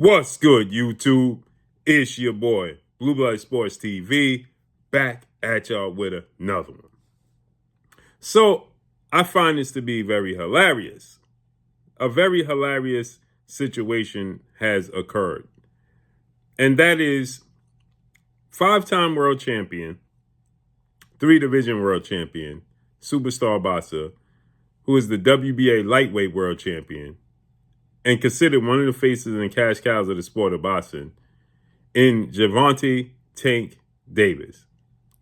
What's good, YouTube? It's your boy, Blue Blood Sports TV, back at y'all with another one. So, I find this to be very hilarious. A very hilarious situation has occurred. And that is 5-time world champion, 3-division world champion, superstar boxer, who is the WBA lightweight world champion, and considered one of the faces and cash cows of the sport of boxing, in Gervonta Tank Davis.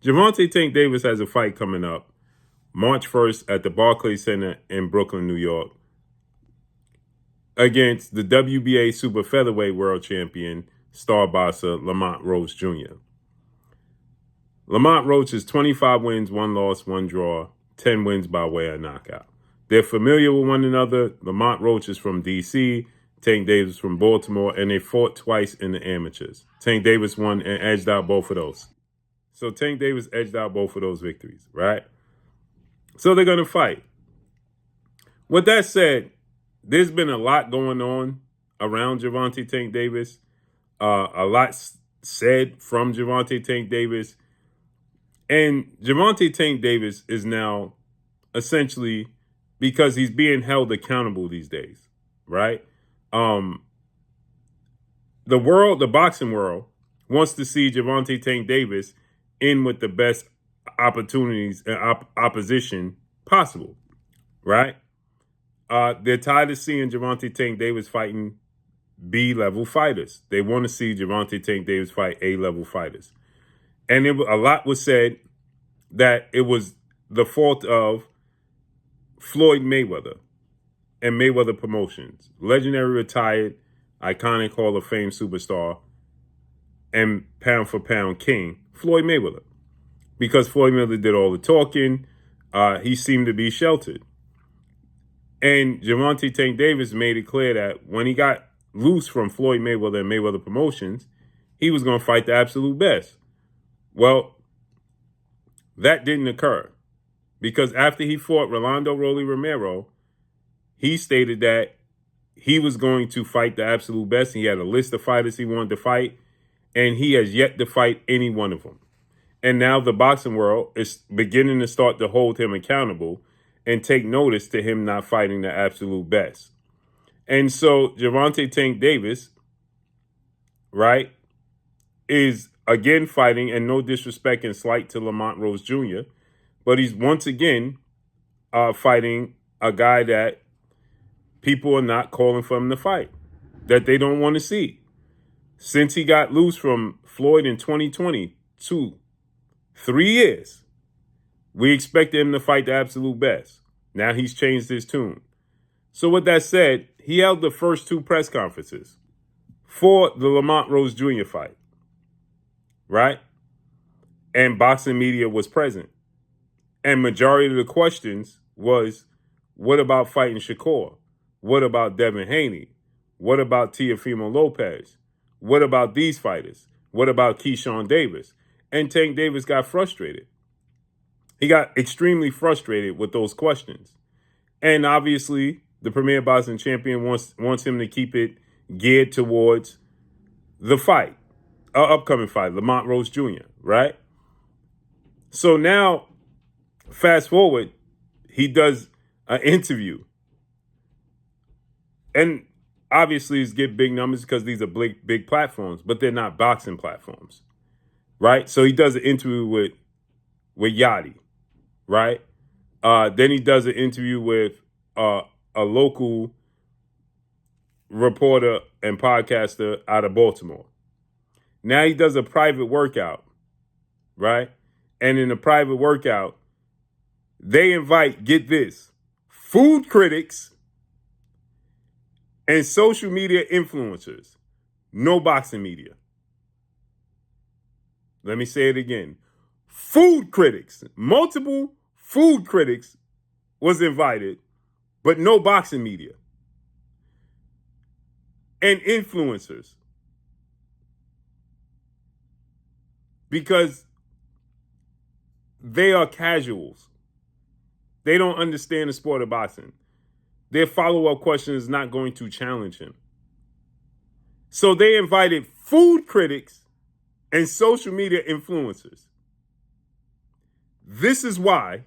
Gervonta Tank Davis has a fight coming up March 1st at the Barclays Center in Brooklyn, New York, against the WBA super featherweight world champion, star boxer Lamont Roach Jr. Lamont Roach is 25 wins, 1 loss, 1 draw, 10 wins by way of knockout. They're familiar with one another. Lamont Roach is from D.C., Tank Davis from Baltimore, and they fought twice in the amateurs. Tank Davis won and edged out both of those. So Tank Davis edged out both of those victories, right? So they're going to fight. With that said, there's been a lot going on around Gervonta Tank Davis. A lot said from Gervonta Tank Davis. And Gervonta Tank Davis is now essentially, because he's being held accountable these days, right? The boxing world wants to see Gervonta Tank Davis in with the best opportunities and opposition possible, right? They're tired of seeing Gervonta Tank Davis fighting B-level fighters. They want to see Gervonta Tank Davis fight A-level fighters. And a lot was said that it was the fault of Floyd Mayweather and Mayweather Promotions, legendary retired, iconic Hall of Fame superstar, and pound for pound king, Floyd Mayweather. Because Floyd Mayweather did all the talking, he seemed to be sheltered. And Gervonta Tank Davis made it clear that when he got loose from Floyd Mayweather and Mayweather Promotions, he was going to fight the absolute best. Well, that didn't occur, because after he fought Rolando Rolly Romero, he stated that he was going to fight the absolute best. He had a list of fighters he wanted to fight, and he has yet to fight any one of them. And now the boxing world is beginning to start to hold him accountable and take notice to him not fighting the absolute best. And so Gervonta Tank Davis, right, is again fighting, and no disrespect and slight to Lamont Roach Jr., but he's once again fighting a guy that people are not calling for him to fight, that they don't want to see. Since he got loose from Floyd in 2022, 3 years, we expected him to fight the absolute best. Now he's changed his tune. So with that said, he held the first 2 press conferences for the Lamont Roach Jr. fight, right? And boxing media was present. And majority of the questions was, what about fighting Shakur? What about Devin Haney? What about Teofimo Lopez? What about these fighters? What about Keyshawn Davis? And Tank Davis got frustrated. He got extremely frustrated with those questions. And obviously, the Premier Boxing Champion wants him to keep it geared towards the fight, upcoming fight, Lamont Roach Jr., right? So now, fast forward, he does an interview. And obviously, it's get big numbers because these are big platforms, but they're not boxing platforms, right? So he does an interview with Yachty, right? Then he does an interview with a local reporter and podcaster out of Baltimore. Now he does a private workout, right? And in the private workout, they invite, get this, food critics and social media influencers, no boxing media. Let me say it again. Food critics, multiple food critics was invited, but no boxing media. And influencers. Because they are casuals. They don't understand the sport of boxing. Their follow-up question is not going to challenge him. So they invited food critics and social media influencers. This is why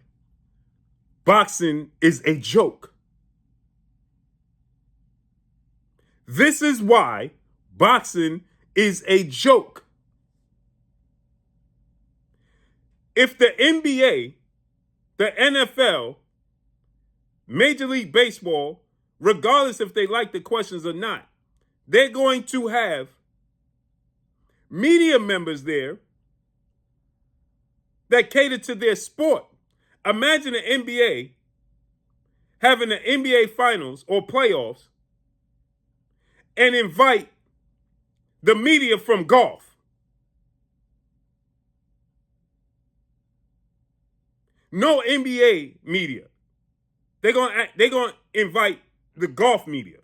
boxing is a joke. This is why boxing is a joke. If the NBA, the NFL, Major League Baseball, regardless if they like the questions or not, they're going to have media members there that cater to their sport. Imagine the NBA having the NBA finals or playoffs and invite the media from golf. No NBA media. They're gonna invite the golf media.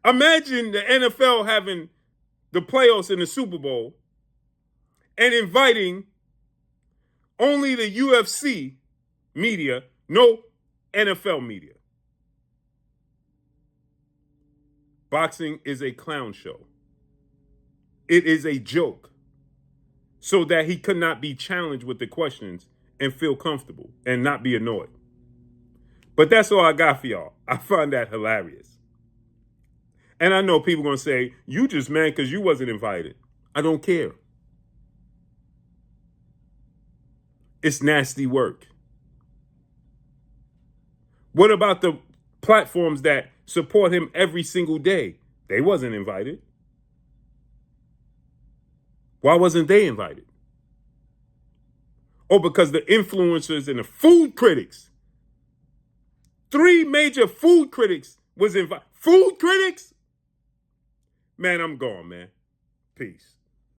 Imagine the NFL having the playoffs in the Super Bowl and inviting only the UFC media, no NFL media. Boxing is a clown show. It is a joke, so that he could not be challenged with the questions and feel comfortable and not be annoyed. But that's all I got for y'all. I find that hilarious. And I know people are going to say, you just mad because you wasn't invited. I don't care. It's nasty work. What about the platforms that support him every single day? They wasn't invited. Why wasn't they invited? Oh, because the influencers and the food critics, 3 major food critics was invited. Food critics? Man, I'm gone, man. Peace.